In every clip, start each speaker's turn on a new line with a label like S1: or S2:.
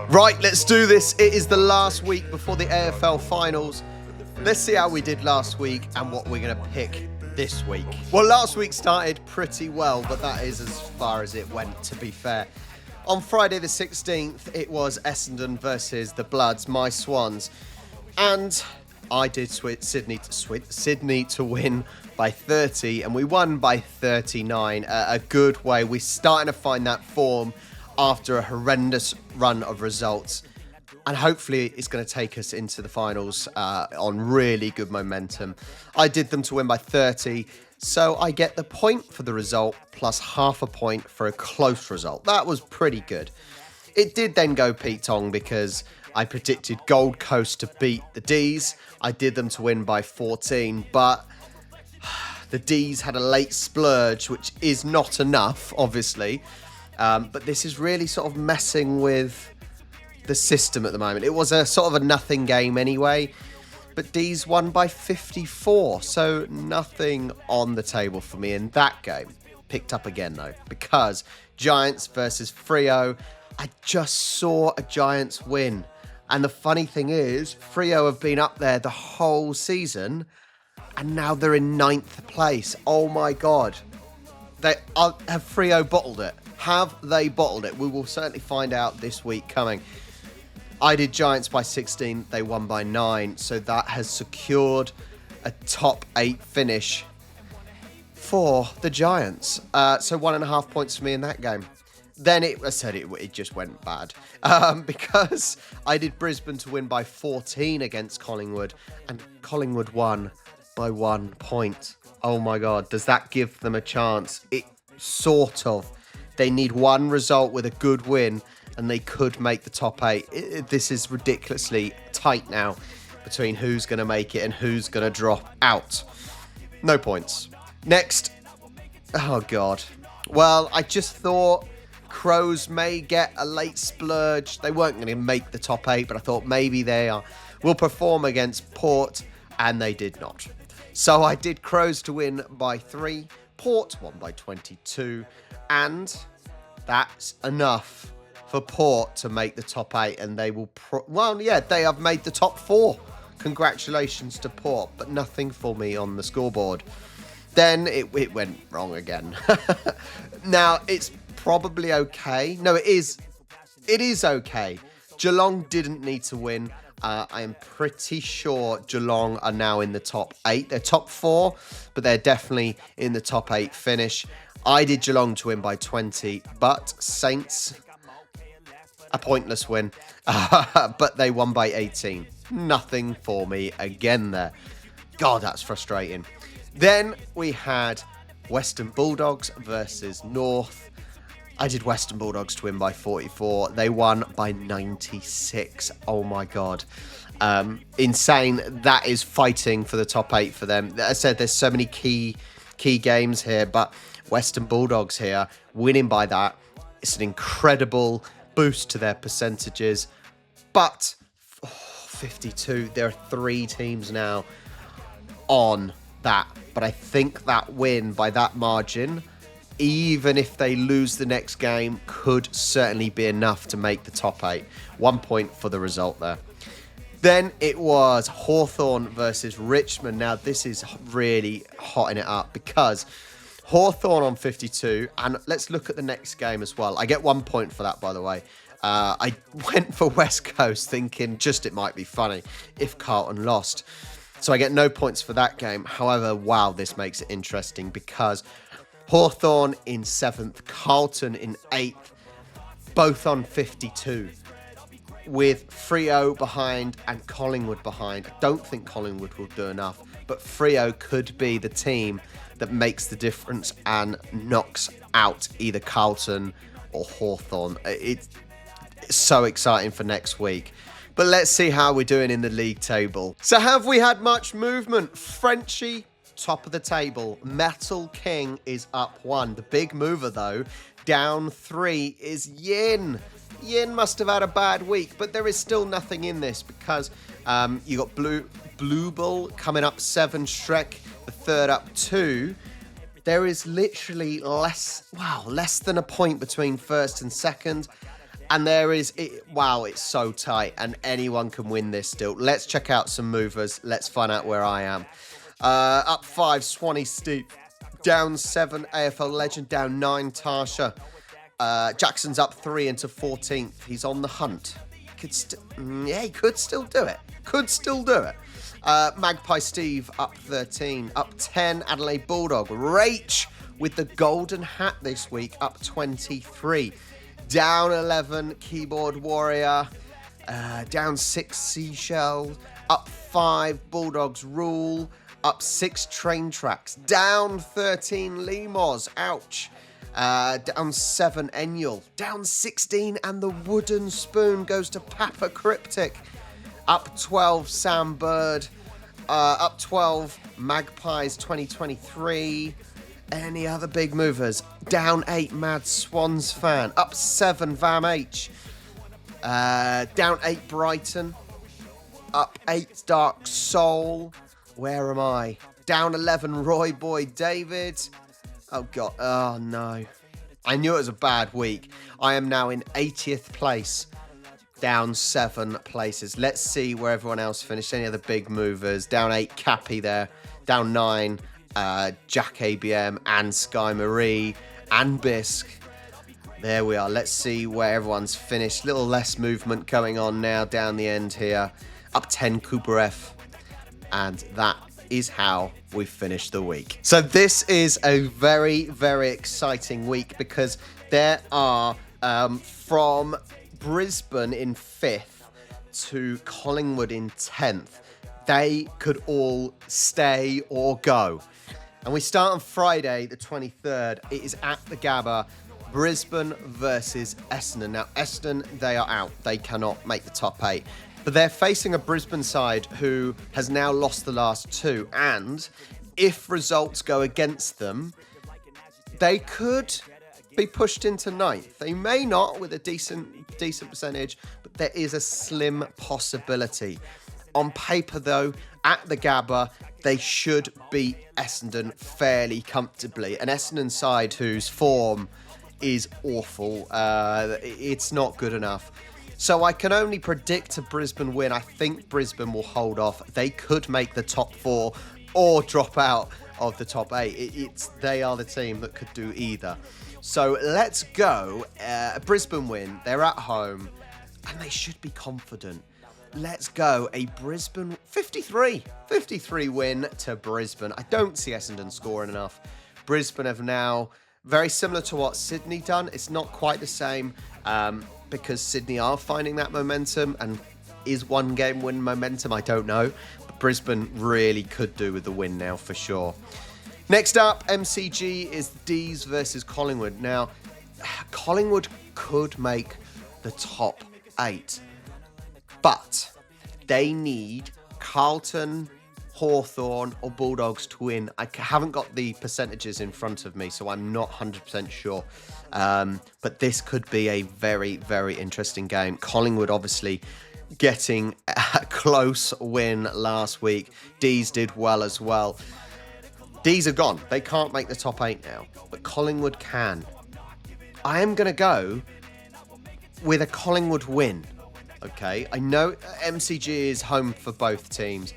S1: Right, let's do this. It is the last week before the AFL finals. Let's see how we did last week and what we're going to pick this week. Well, last week started pretty well, but that is as far as it went, to be fair. On Friday the 16th, it was Essendon versus the Bloods, my Swans. And I did Sydney to win by 30, and we won by 39. A good way. We're starting to find that form after a horrendous run of results. And hopefully it's going to take us into the finals on really good momentum. I did them to win by 30, so I get the point for the result plus half a point for a close result. That was pretty good. It did then go Pete Tong because I predicted Gold Coast to beat the D's. I did them to win by 14, but the D's had a late splurge, which is not enough, obviously. But this is really sort of messing with the system at the moment. It was a sort of a nothing game anyway, but D's won by 54, so nothing on the table for me in that game. Picked up again though, because Giants versus Freo, I just saw a Giants win. And the funny thing is, Freo have been up there the whole season, and now they're in 9th place. Oh my God. Have Freo bottled it? Have they bottled it? We will certainly find out this week coming. I did Giants by 16. They won by 9. So that has secured a top 8 finish for the Giants. So 1.5 points for me in that game. Then it just went bad because I did Brisbane to win by 14 against Collingwood, and Collingwood won by 1 point. Oh my God, does that give them a chance? It sort of. They need one result with a good win and they could make the top 8. This is ridiculously tight now between who's going to make it and who's going to drop out. No points. Next. Oh God. Well, I just thought Crows may get a late splurge. They weren't going to make the top 8, but I thought maybe they will perform against Port, and they did not. So I did Crows to win by 3. Port won by 22, and that's enough for Port to make the top 8, and they will they have made the top 4. Congratulations to Port, but nothing for me on the scoreboard. Then it went wrong again. Now it's probably okay. No, it is okay. Geelong didn't need to win. I am pretty sure Geelong are now in the top 8. They're top 4, but they're definitely in the top 8 finish. I did Geelong to win by 20, but Saints, a pointless win, but they won by 18. Nothing for me again there. God, that's frustrating. Then we had Western Bulldogs versus North. I did Western Bulldogs to win by 44. They won by 96. Oh my God. Insane. That is fighting for the top 8 for them. As I said, there's so many key games here, but Western Bulldogs here winning by that. It's an incredible boost to their percentages. But 52, there are 3 teams now on that. But I think that win by that margin, even if they lose the next game, could certainly be enough to make the top 8. 1 point for the result there. Then it was Hawthorn versus Richmond. Now, this is really hotting it up because Hawthorn on 52, and let's look at the next game as well. I get 1 point for that, by the way. I went for West Coast thinking just it might be funny if Carlton lost. So I get no points for that game. However, wow, this makes it interesting because Hawthorn in 7th, Carlton in 8th, both on 52, with Freo behind and Collingwood behind. I don't think Collingwood will do enough, but Freo could be the team that makes the difference and knocks out either Carlton or Hawthorn. It's so exciting for next week. But let's see how we're doing in the league table. So have we had much movement? Frenchie, top of the table. Metal King is up 1. The big mover, though, down 3 is Yin. Yin must have had a bad week, but there is still nothing in this because you got Blue Bull coming up 7, Shrek the third up 2. There is literally less than a point between first and second. And wow, it's so tight and anyone can win this still. Let's check out some movers. Let's find out where I am. Up 5, Swanee Steve. Down 7, AFL Legend. Down 9, Tarsha. Jackson's up 3 into 14th. He's on the hunt. He could still do it. Magpie Steve up 13. Up 10, Adelaide Bulldog. Rach with the golden hat this week, up 23. Down 11, Keyboard Warrior. Down 6, Seashell. Up 5, Bulldogs Rule. Up 6, Train Tracks. Down 13, Limos. Ouch. Down 7, Ennial. Down 16, and the wooden spoon goes to Papa Cryptic. Up 12, Sam Bird. Up 12, Magpies 2023. Any other big movers? Down 8, Mad Swans fan. Up 7, Vam H. Down 8, Brighton. Up 8, Dark Soul. Where am I? Down 11, Roy Boy David. Oh, God. Oh, no. I knew it was a bad week. I am now in 80th place. Down 7 places. Let's see where everyone else finished. Any other big movers? Down 8, Cappy there. Down 9, Jack ABM and Sky Marie and Bisque. There we are. Let's see where everyone's finished. Little less movement going on now down the end here. Up 10, Cooper F. And that is how we finish the week. So this is a very, very exciting week because there are from Brisbane in 5th to Collingwood in 10th. They could all stay or go. And we start on Friday, the 23rd. It is at the Gabba, Brisbane versus Essendon. Now, Essendon, they are out. They cannot make the top 8. But they're facing a Brisbane side who has now lost the last 2. And if results go against them, they could be pushed into 9th. They may not with a decent percentage, but there is a slim possibility. On paper, though, at the Gabba, they should beat Essendon fairly comfortably. An Essendon side whose form is awful. It's not good enough. So I can only predict a Brisbane win. I think Brisbane will hold off. They could make the top 4 or drop out of the top 8. They are the team that could do either. So let's go. A Brisbane win. They're at home and they should be confident. Let's go. A Brisbane 53 win to Brisbane. I don't see Essendon scoring enough. Brisbane have now, very similar to what Sydney done. It's not quite the same because Sydney are finding that momentum, and is one game win momentum? I don't know. But Brisbane really could do with the win now for sure. Next up, MCG is D's versus Collingwood. Now, Collingwood could make the top 8. But they need Carlton, Hawthorn or Bulldogs to win. I haven't got the percentages in front of me, so I'm not 100% sure. But this could be a very, very interesting game. Collingwood obviously getting a close win last week. D's did well as well. D's are gone. They can't make the top 8 now, but Collingwood can. I am going to go with a Collingwood win. Okay, I know MCG is home for both teams.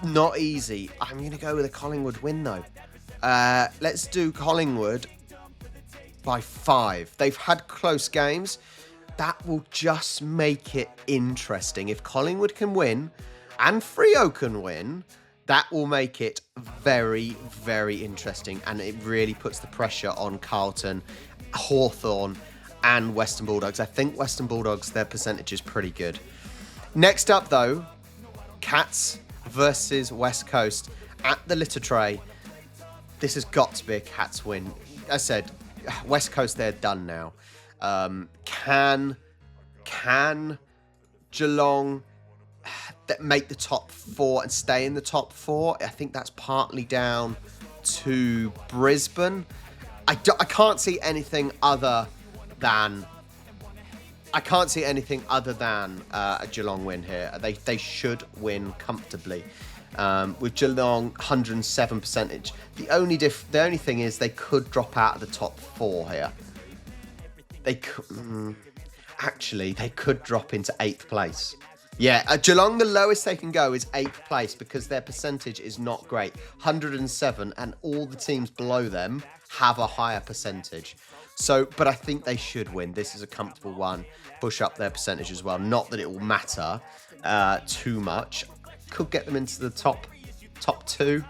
S1: Not easy. I'm going to go with a Collingwood win, though. Let's do Collingwood by 5. They've had close games. That will just make it interesting. If Collingwood can win and Freo can win, that will make it very, very interesting. And it really puts the pressure on Carlton, Hawthorn and Western Bulldogs. I think Western Bulldogs, their percentage is pretty good. Next up, though, Cats versus West Coast at the Litter Tray. This has got to be a Cats win. I said, West Coast, they're done now. Can Geelong make the top 4 and stay in the top 4? I think that's partly down to Brisbane. I can't see anything other than a Geelong win here. They should win comfortably. With Geelong 107 percentage, the only thing is they could drop out of the top 4 here. They could, actually, they could drop into 8th place. Yeah, Geelong, the lowest they can go is 8th place because their percentage is not great. 107, and all the teams below them have a higher percentage. So, but I think they should win. This is a comfortable one. Push up their percentage as well. Not that it will matter too much. Could get them into the top 2.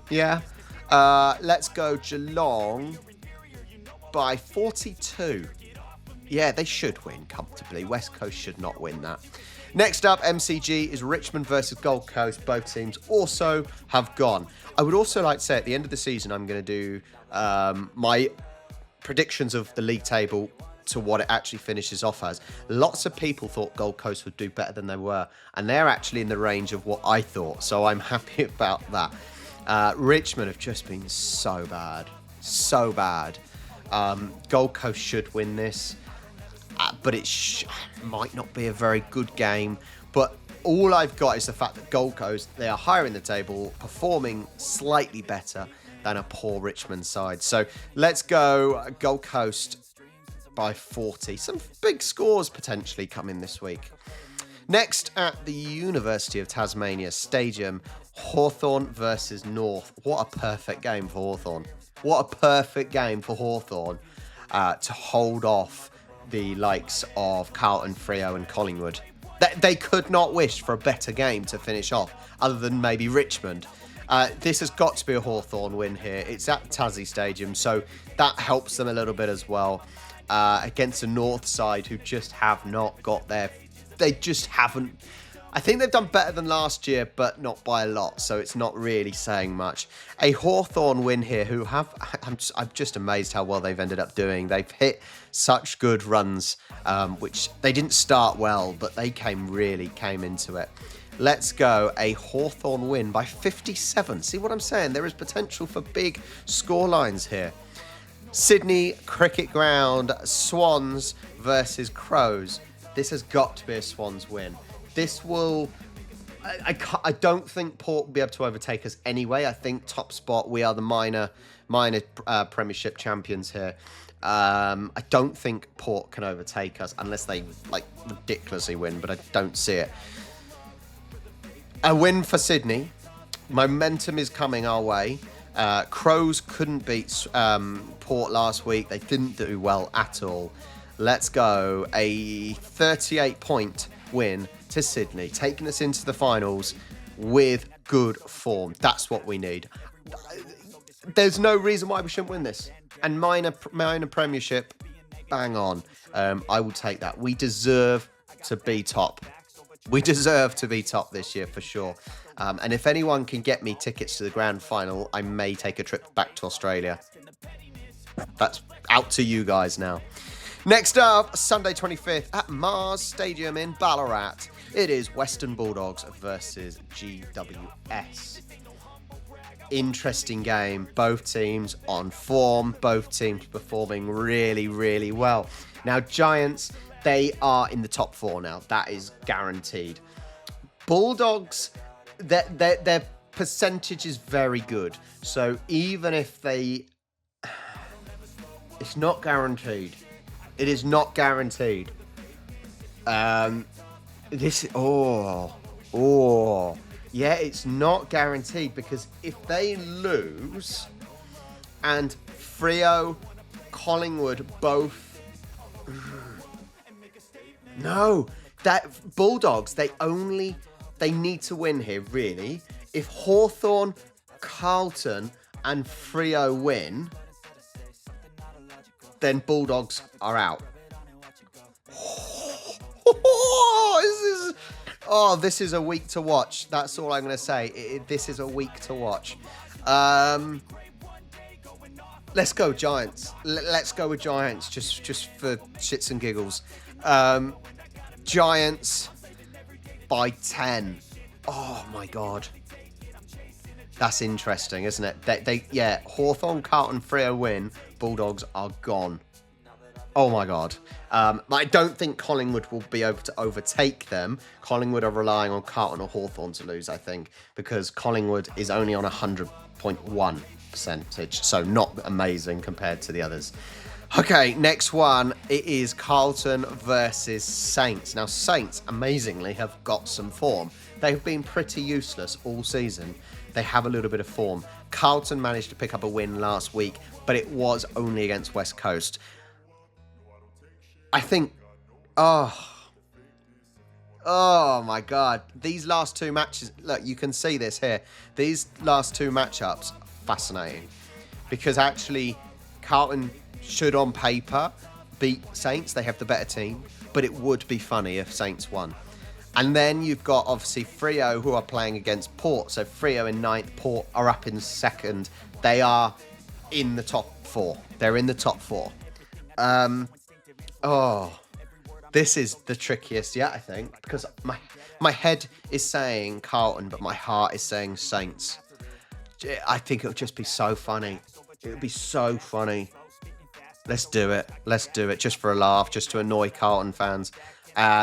S1: Yeah. Let's go Geelong by 42. Yeah, they should win comfortably. West Coast should not win that. Next up, MCG is Richmond versus Gold Coast. Both teams also have gone. I would also like to say at the end of the season, I'm going to do my predictions of the league table to what it actually finishes off as. Lots of people thought Gold Coast would do better than they were, and they're actually in the range of what I thought, so I'm happy about that. Richmond have just been so bad. So bad. Gold Coast should win this. But it might not be a very good game. But all I've got is the fact that Gold Coast, they are higher in the table, performing slightly better than a poor Richmond side. So let's go Gold Coast by 40. Some big scores potentially coming this week. Next at the University of Tasmania Stadium, Hawthorn versus North. What a perfect game for Hawthorn. What a perfect game for Hawthorn to hold off the likes of Carlton, Freo and Collingwood. They could not wish for a better game to finish off, other than maybe Richmond. This has got to be a Hawthorn win here. It's at Tassie Stadium, so that helps them a little bit as well. Against a North side who just have not got their... They just haven't... I think they've done better than last year, but not by a lot, so it's not really saying much. A Hawthorn win here, who have... I'm just amazed how well they've ended up doing. They've hit such good runs, which they didn't start well, but they came into it. Let's go a Hawthorn win by 57. See what I'm saying? There is potential for big scorelines here. Sydney Cricket Ground, Swans versus Crows. This has got to be a Swans win. This will... I don't think Port will be able to overtake us anyway. I think top spot, we are the minor Premiership champions here. I don't think Port can overtake us unless they ridiculously win, but I don't see it. A win for Sydney. Momentum is coming our way. Crows couldn't beat Port last week. They didn't do well at all. Let's go a 38-point win to Sydney, taking us into the finals with good form. That's what we need. There's no reason why we shouldn't win this. And minor Premiership, bang on. I will take that. We deserve to be top. We deserve to be top this year for sure. And if anyone can get me tickets to the grand final, I may take a trip back to Australia. That's out to you guys now. Next up, Sunday 25th at Mars Stadium in Ballarat. It is Western Bulldogs versus GWS. Interesting game. Both teams on form. Both teams performing really, really well. Now, Giants, they are in the top 4 now. That is guaranteed. Bulldogs, their percentage is very good. So even if they... It's not guaranteed. It is not guaranteed. Yeah, it's not guaranteed because if they lose and Freo, Collingwood both... No, that Bulldogs, they need to win here, really. If Hawthorn, Carlton and Freo win, then Bulldogs are out. This is a week to watch. That's all I'm going to say. This is a week to watch. Let's go Giants. Let's go with Giants just for shits and giggles. Giants by 10. Oh my God. That's interesting, isn't it? Hawthorn, Carlton, Freo win. Bulldogs are gone. Oh my God. I don't think Collingwood will be able to overtake them. Collingwood are relying on Carlton or Hawthorn to lose, I think, because Collingwood is only on 100.1%, so not amazing compared to the others. Okay, next one. It is Carlton versus Saints. Now, Saints, amazingly, have got some form. They've been pretty useless all season. They have a little bit of form. Carlton managed to pick up a win last week, but it was only against West Coast. I think... Oh my God. These last two matches... Look, you can see this here. These last two matchups, fascinating. Because actually, Carlton should, on paper, beat Saints. They have the better team. But it would be funny if Saints won. And then you've got, obviously, Freo, who are playing against Port. So Freo in 9th, Port are up in 2nd. They are in the top 4. They're in the top 4. This is the trickiest yet, I think. Because my head is saying Carlton, but my heart is saying Saints. I think it would just be so funny. It would be so funny. Let's do it. Let's do it. Just for a laugh, just to annoy Carlton fans.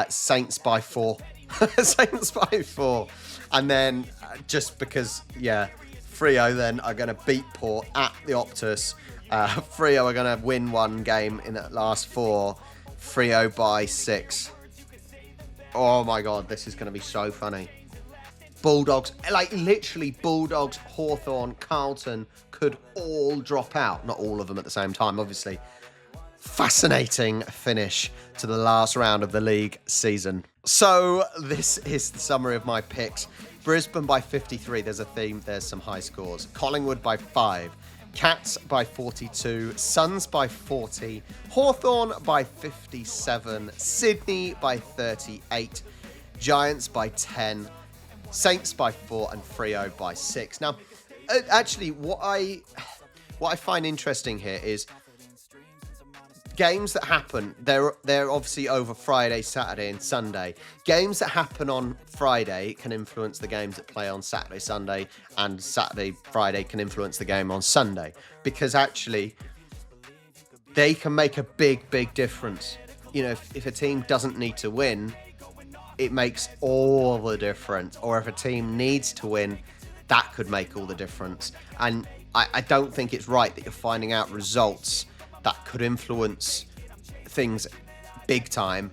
S1: Saints by 4. Saints by 4. And then, just because, Freo then are going to beat Port at the Optus. Freo are going to win one game in the last 4. Freo by 6. Oh my God, this is going to be so funny. Bulldogs, like literally Bulldogs, Hawthorn, Carlton could all drop out. Not all of them at the same time, obviously. Fascinating finish to the last round of the league season. So this is the summary of my picks. Brisbane by 53. There's a theme. There's some high scores. Collingwood by 5. Cats by 42. Suns by 40. Hawthorn by 57. Sydney by 38. Giants by 10. Saints by 4 and Freo by 6. Now, actually, what I find interesting here is games that happen. They're obviously over Friday, Saturday, and Sunday. Games that happen on Friday can influence the games that play on Saturday, Sunday, and Saturday, Friday can influence the game on Sunday, because actually they can make a big difference. You know, if a team doesn't need to win, it makes all the difference. Or if a team needs to win, that could make all the difference. And I don't think it's right that you're finding out results that could influence things big time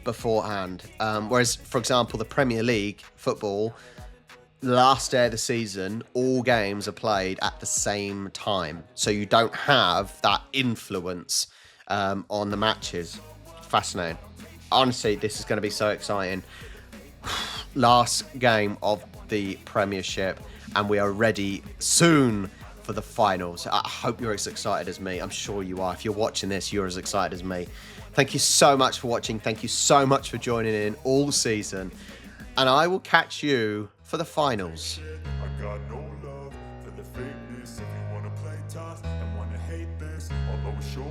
S1: beforehand. Whereas, for example, the Premier League football, last day of the season, all games are played at the same time. So you don't have that influence on the matches. Fascinating. Honestly, this is going to be so exciting. Last game of the Premiership, and we are ready soon for the finals. I hope you're as excited as me. I'm sure you are. If you're watching this, you're as excited as me. Thank you so much for watching. Thank you so much for joining in all season. And I will catch you for the finals.
S2: I got no love for the fakeness. If you want to play tough and want to hate this, I'll always show